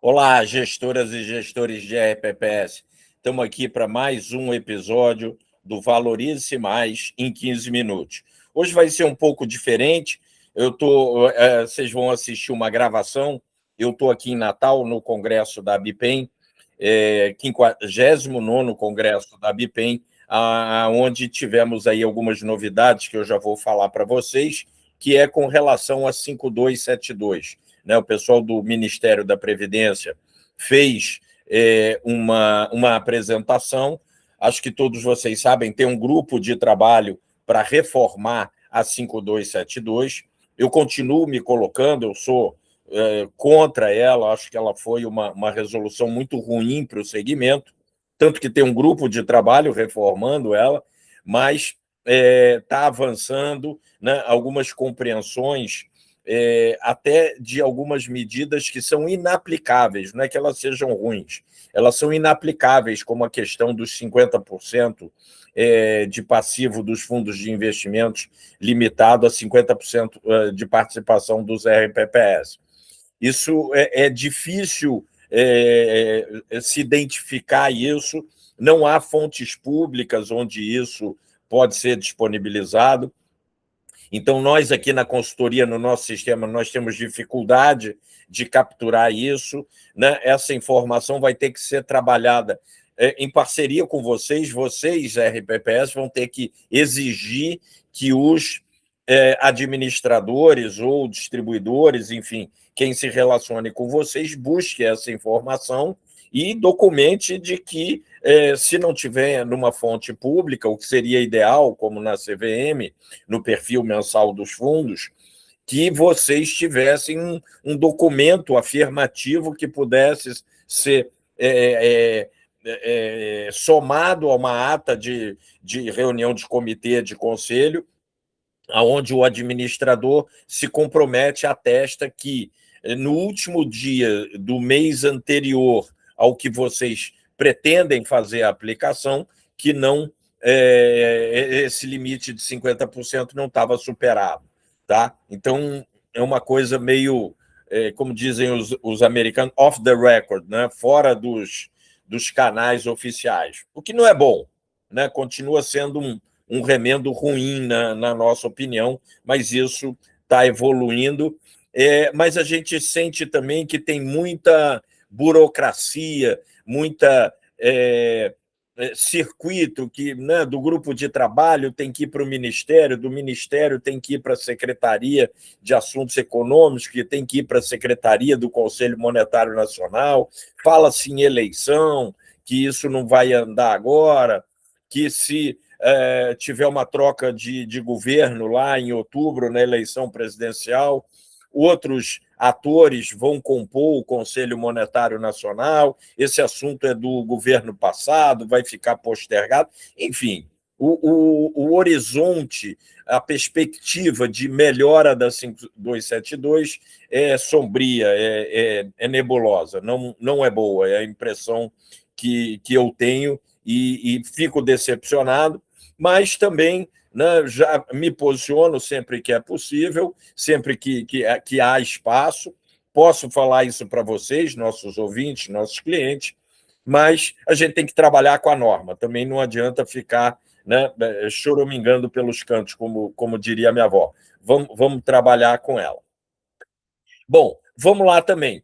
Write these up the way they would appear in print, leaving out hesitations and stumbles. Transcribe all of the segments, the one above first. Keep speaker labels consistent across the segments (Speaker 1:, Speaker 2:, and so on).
Speaker 1: Olá, gestoras e gestores de RPPS. Estamos aqui para mais um episódio do Valorize-se Mais em 15 minutos. Hoje vai ser um pouco diferente. Vocês vão assistir uma gravação. Eu estou aqui em Natal, no congresso da Bipem, 59º congresso da Bipem, onde tivemos aí algumas novidades que eu já vou falar para vocês, que é com relação a 5272. Né, o pessoal do Ministério da Previdência fez uma apresentação. Acho que todos vocês sabem, tem um grupo de trabalho para reformar a 5272. Eu continuo me colocando, eu sou contra ela, acho que ela foi uma resolução muito ruim para o segmento, tanto que tem um grupo de trabalho reformando ela, mas está avançando, né, algumas compreensões até de algumas medidas que são inaplicáveis, não é que elas sejam ruins, elas são inaplicáveis, como a questão dos 50% de passivo dos fundos de investimentos limitado a 50% de participação dos RPPS. Isso é difícil se identificar isso, não há fontes públicas onde isso pode ser disponibilizado. Então, nós aqui na consultoria, no nosso sistema, nós temos dificuldade de capturar isso, né? Essa informação vai ter que ser trabalhada em parceria com vocês, RPPS, vão ter que exigir que os administradores ou distribuidores, enfim, quem se relacione com vocês, busque essa informação e documente de que, se não tiver numa fonte pública, o que seria ideal, como na CVM, no perfil mensal dos fundos, que vocês tivessem um documento afirmativo que pudesse ser somado a uma ata de reunião de comitê de conselho, onde o administrador se compromete, atesta que, no último dia do mês anterior ao que vocês pretendem fazer a aplicação, que não esse limite de 50% não estava superado. Tá? Então, é uma coisa meio, como dizem os americanos, off the record, né? Fora dos canais oficiais, o que não é bom, né? Continua sendo um remendo ruim, na nossa opinião, mas isso está evoluindo. Mas a gente sente também que tem muita burocracia, muita circuito que, né, do grupo de trabalho tem que ir para o Ministério, do Ministério tem que ir para a Secretaria de Assuntos Econômicos, que tem que ir para a Secretaria do Conselho Monetário Nacional, fala-se em eleição, que isso não vai andar agora, que se tiver uma troca de governo lá em outubro, na eleição presidencial, outros atores vão compor o Conselho Monetário Nacional, esse assunto é do governo passado, vai ficar postergado. Enfim, o horizonte, a perspectiva de melhora da 5272 é sombria, é nebulosa, não é boa, é a impressão que eu tenho e fico decepcionado, mas também, né, já me posiciono sempre que é possível, sempre que há espaço. Posso falar isso para vocês, nossos ouvintes, nossos clientes, mas a gente tem que trabalhar com a norma. Também não adianta ficar, né, choramingando pelos cantos, como diria minha avó. Vamos trabalhar com ela. Bom, vamos lá também.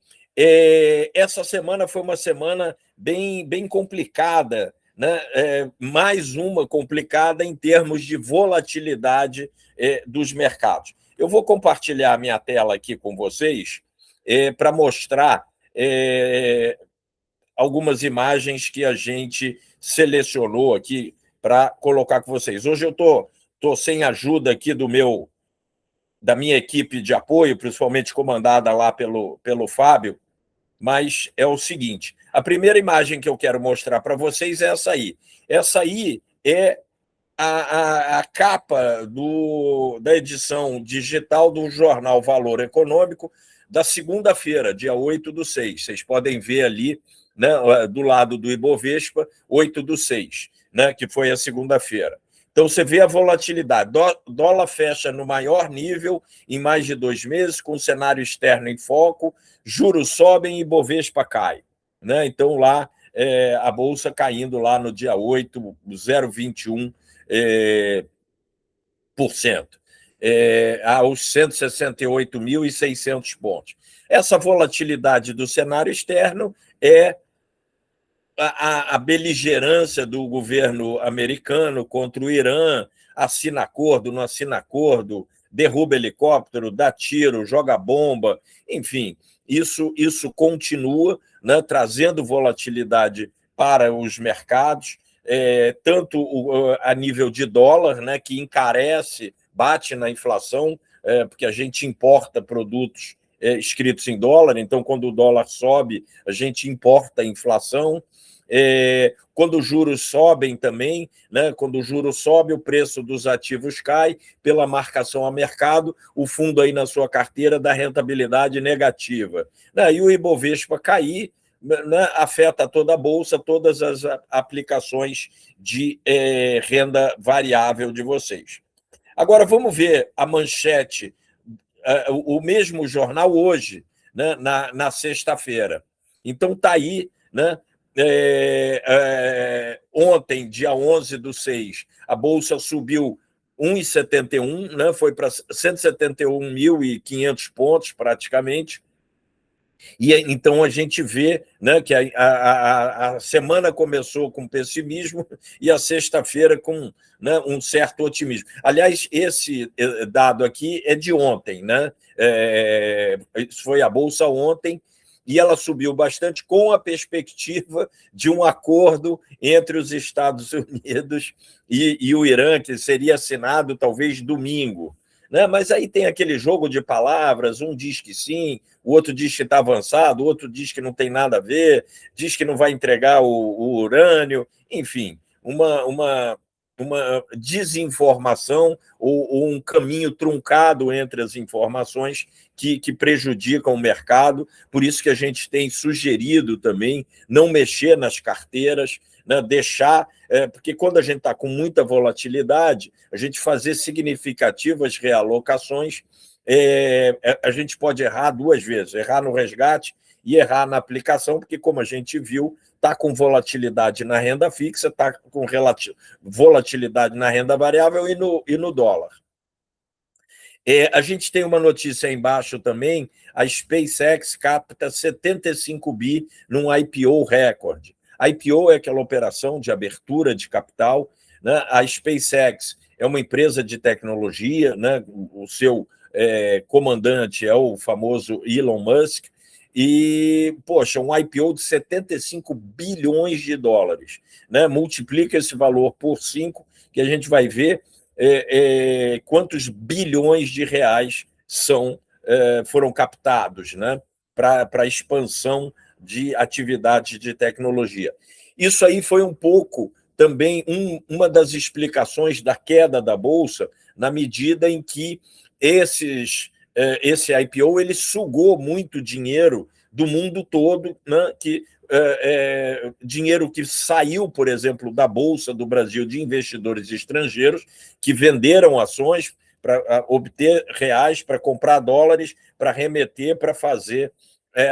Speaker 1: Essa semana foi uma semana bem complicada, né? Mais uma complicada em termos de volatilidade dos mercados. Eu vou compartilhar a minha tela aqui com vocês para mostrar algumas imagens que a gente selecionou aqui para colocar com vocês. Hoje eu estou sem ajuda aqui da minha equipe de apoio, principalmente comandada lá pelo Fábio, mas é o seguinte, a primeira imagem que eu quero mostrar para vocês é essa aí. Essa aí é a capa da edição digital do jornal Valor Econômico da segunda-feira, dia 8/6. Vocês podem ver ali, né, do lado do Ibovespa, 8/6, né, que foi a segunda-feira. Então, você vê a volatilidade. Dólar fecha no maior nível em mais de 2 meses, com o cenário externo em foco, juros sobem e Bovespa cai. Né? Então, lá, a Bolsa caindo lá no dia 8, 0,21%. Aos 168.600 pontos. Essa volatilidade do cenário externo é a beligerância do governo americano contra o Irã, assina acordo, não assina acordo, derruba helicóptero, dá tiro, joga bomba, enfim, isso continua, né, trazendo volatilidade para os mercados, tanto a nível de dólar, né, que encarece, bate na inflação, porque a gente importa produtos escritos em dólar, então, quando o dólar sobe, a gente importa a inflação. Quando os juros sobem também, né? Quando o juro sobe, o preço dos ativos cai, pela marcação a mercado, o fundo aí na sua carteira dá rentabilidade negativa. Né? E o Ibovespa cair, né? Afeta toda a Bolsa, todas as aplicações de renda variável de vocês. Agora, vamos ver a manchete, o mesmo jornal hoje, né? na sexta-feira. Então, está aí, né? Ontem, dia 11/6, a Bolsa subiu 1,71, né? Foi para 171.500 pontos, praticamente. E então a gente vê, né, que a semana começou com pessimismo e a sexta-feira com, né, um certo otimismo. Aliás, esse dado aqui é de ontem, né? Isso foi a Bolsa ontem, e ela subiu bastante com a perspectiva de um acordo entre os Estados Unidos e o Irã, que seria assinado talvez domingo. Né? Mas aí tem aquele jogo de palavras, um diz que sim, o outro diz que está avançado, o outro diz que não tem nada a ver, diz que não vai entregar o urânio, enfim, uma desinformação ou um caminho truncado entre as informações que prejudicam o mercado. Por isso que a gente tem sugerido também não mexer nas carteiras, né, deixar, porque quando a gente está com muita volatilidade, a gente fazer significativas realocações, a gente pode errar 2 vezes, errar no resgate e errar na aplicação, porque, como a gente viu, está com volatilidade na renda fixa, está com volatilidade na renda variável e no dólar. A gente tem uma notícia aí embaixo também, a SpaceX capta 75 bi num IPO recorde. IPO é aquela operação de abertura de capital, né? A SpaceX é uma empresa de tecnologia, né? O seu comandante é o famoso Elon Musk, e, poxa, um IPO de 75 bilhões de dólares. Né? Multiplica esse valor por 5, que a gente vai ver quantos bilhões de reais foram captados, né? para a expansão de atividades de tecnologia. Isso aí foi um pouco também uma das explicações da queda da Bolsa, na medida em que esse IPO ele sugou muito dinheiro do mundo todo, né, dinheiro que saiu, por exemplo, da Bolsa do Brasil de investidores estrangeiros que venderam ações para obter reais, para comprar dólares, para remeter, para fazer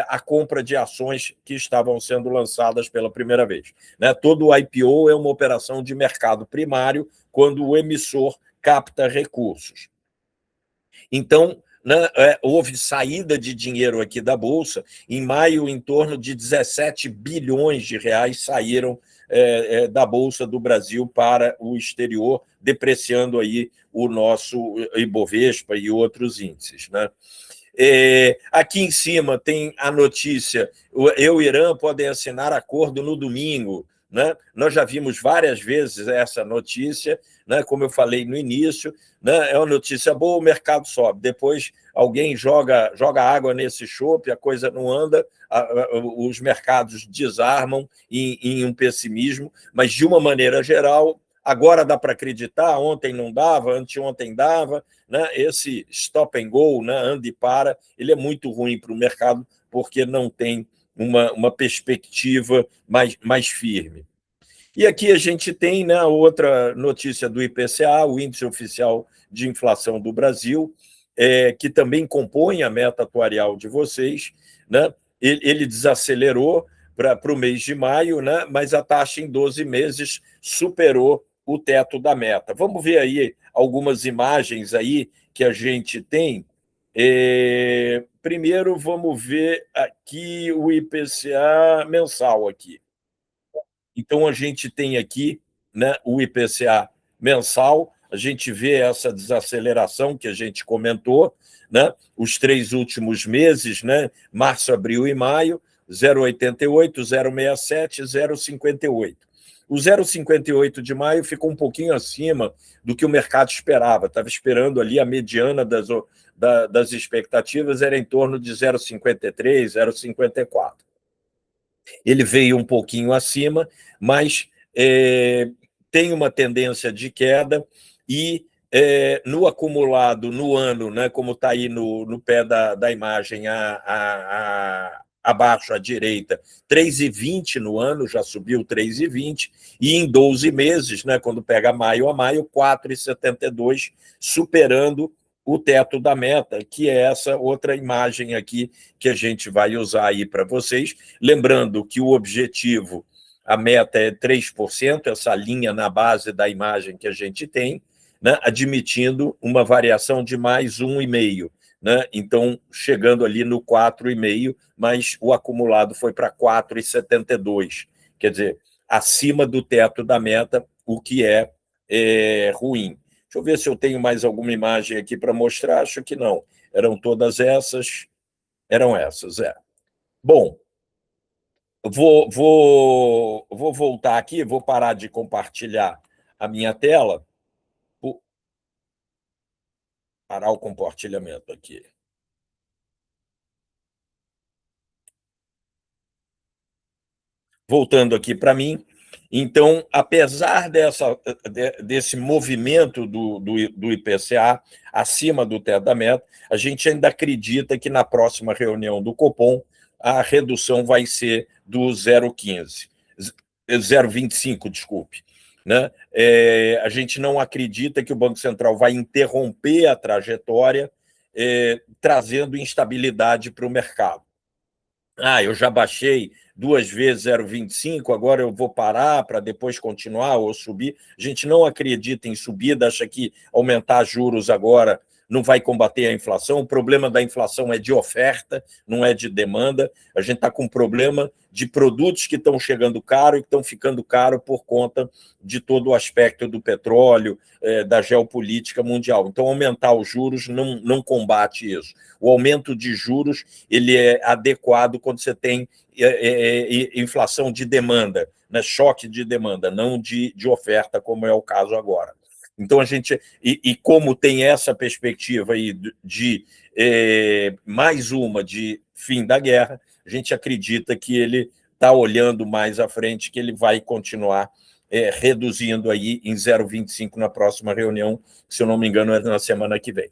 Speaker 1: a compra de ações que estavam sendo lançadas pela primeira vez. Né? Todo o IPO é uma operação de mercado primário, quando o emissor capta recursos. Então, né, houve saída de dinheiro aqui da Bolsa. Em maio, em torno de 17 bilhões de reais saíram da Bolsa do Brasil para o exterior, depreciando aí o nosso Ibovespa e outros índices. Né? Aqui em cima tem a notícia: e o Irã podem assinar acordo no domingo. Né? Nós já vimos várias vezes essa notícia, né? Como eu falei no início, né? É uma notícia boa, o mercado sobe. Depois alguém joga água nesse chope, a coisa não anda, os mercados desarmam em um pessimismo, mas, de uma maneira geral, agora dá para acreditar, ontem não dava, anteontem dava. Né? Esse stop and go, né? Anda e para, ele é muito ruim para o mercado, porque não tem uma perspectiva mais firme. E aqui a gente tem, né, outra notícia do IPCA, o Índice Oficial de Inflação do Brasil, que também compõe a meta atuarial de vocês, né? Ele desacelerou para o mês de maio, né? Mas a taxa em 12 meses superou o teto da meta. Vamos ver aí algumas imagens aí que a gente tem. Primeiro, vamos ver aqui o IPCA mensal aqui. Então, a gente tem aqui, né, o IPCA mensal, a gente vê essa desaceleração que a gente comentou, né, os 3 últimos meses, né, março, abril e maio, 0,88, 0,67, 0,58. O 0,58 de maio ficou um pouquinho acima do que o mercado esperava, estava esperando ali a mediana das expectativas, era em torno de 0,53, 0,54. Ele veio um pouquinho acima, mas tem uma tendência de queda e no acumulado, no ano, né, como está aí no pé da imagem, abaixo à direita, 3,20 no ano, já subiu 3,20, e em 12 meses, né, quando pega maio a maio, 4,72, superando o teto da meta, que é essa outra imagem aqui que a gente vai usar aí para vocês. Lembrando que o objetivo, a meta é 3%, essa linha na base da imagem que a gente tem, né, admitindo uma variação de mais 1,5%. Né? Então, chegando ali no 4,5%, mas o acumulado foi para 4,72%. Quer dizer, acima do teto da meta, o que é ruim. Deixa eu ver se eu tenho mais alguma imagem aqui para mostrar. Acho que não. Eram todas essas. Eram essas, é. Bom, vou voltar aqui, vou parar de compartilhar a minha tela. Vou parar o compartilhamento aqui. Voltando aqui para mim. Então, apesar desse movimento do IPCA acima do teto da meta, a gente ainda acredita que na próxima reunião do Copom a redução vai ser do 0,15, 0,25, desculpe. Né? A gente não acredita que o Banco Central vai interromper a trajetória, trazendo instabilidade para o mercado. Eu já baixei 2 vezes 0,25, agora eu vou parar para depois continuar ou subir. A gente não acredita em subida, acha que aumentar juros agora não vai combater a inflação. O problema da inflação é de oferta, não é de demanda. A gente está com um problema de produtos que estão chegando caro e que estão ficando caro por conta de todo o aspecto do petróleo, da geopolítica mundial. Então, aumentar os juros não combate isso. O aumento de juros ele é adequado quando você tem inflação de demanda, né? Choque de demanda, não de oferta, como é o caso agora. Então, a gente. E como tem essa perspectiva aí de mais uma de fim da guerra, a gente acredita que ele está olhando mais à frente, que ele vai continuar reduzindo aí em 0,25 na próxima reunião, que, se eu não me engano, é na semana que vem.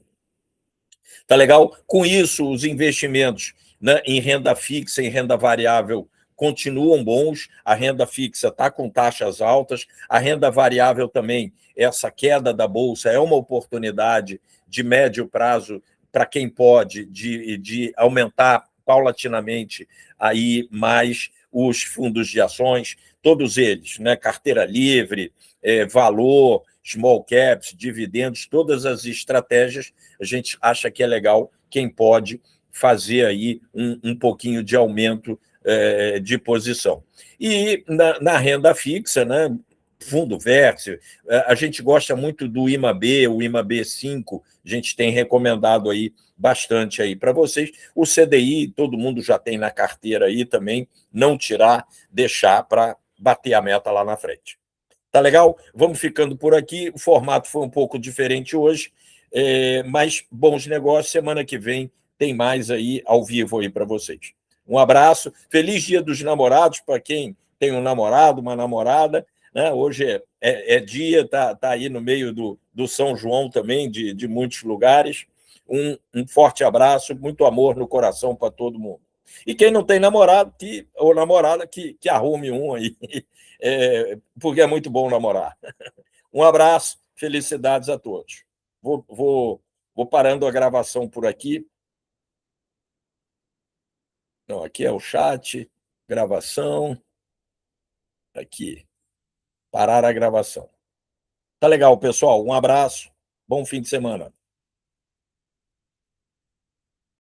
Speaker 1: Tá legal? Com isso, os investimentos, né, em renda fixa, em renda variável, continuam bons. A renda fixa está com taxas altas, a renda variável também, essa queda da Bolsa é uma oportunidade de médio prazo para quem pode, de aumentar paulatinamente aí mais os fundos de ações, todos eles, né? Carteira livre, valor, small caps, dividendos, todas as estratégias, a gente acha que é legal quem pode fazer aí um pouquinho de aumento de posição. E na renda fixa, né, fundo vértice, a gente gosta muito do IMAB, o IMAB5, a gente tem recomendado aí bastante aí para vocês. O CDI, todo mundo já tem na carteira aí também, não tirar, deixar para bater a meta lá na frente. Tá legal? Vamos ficando por aqui. O formato foi um pouco diferente hoje, mas bons negócios. Semana que vem tem mais aí ao vivo aí para vocês. Um abraço. Feliz Dia dos Namorados para quem tem um namorado, uma namorada. Né? Hoje é dia, tá aí no meio do São João também, de muitos lugares. Um forte abraço, muito amor no coração para todo mundo. E quem não tem namorado ou namorada, que arrume um aí, porque é muito bom namorar. Um abraço, felicidades a todos. Vou parando a gravação por aqui. Não, aqui é o chat, gravação, aqui, parar a gravação. Tá legal, pessoal. Um abraço, bom fim de semana.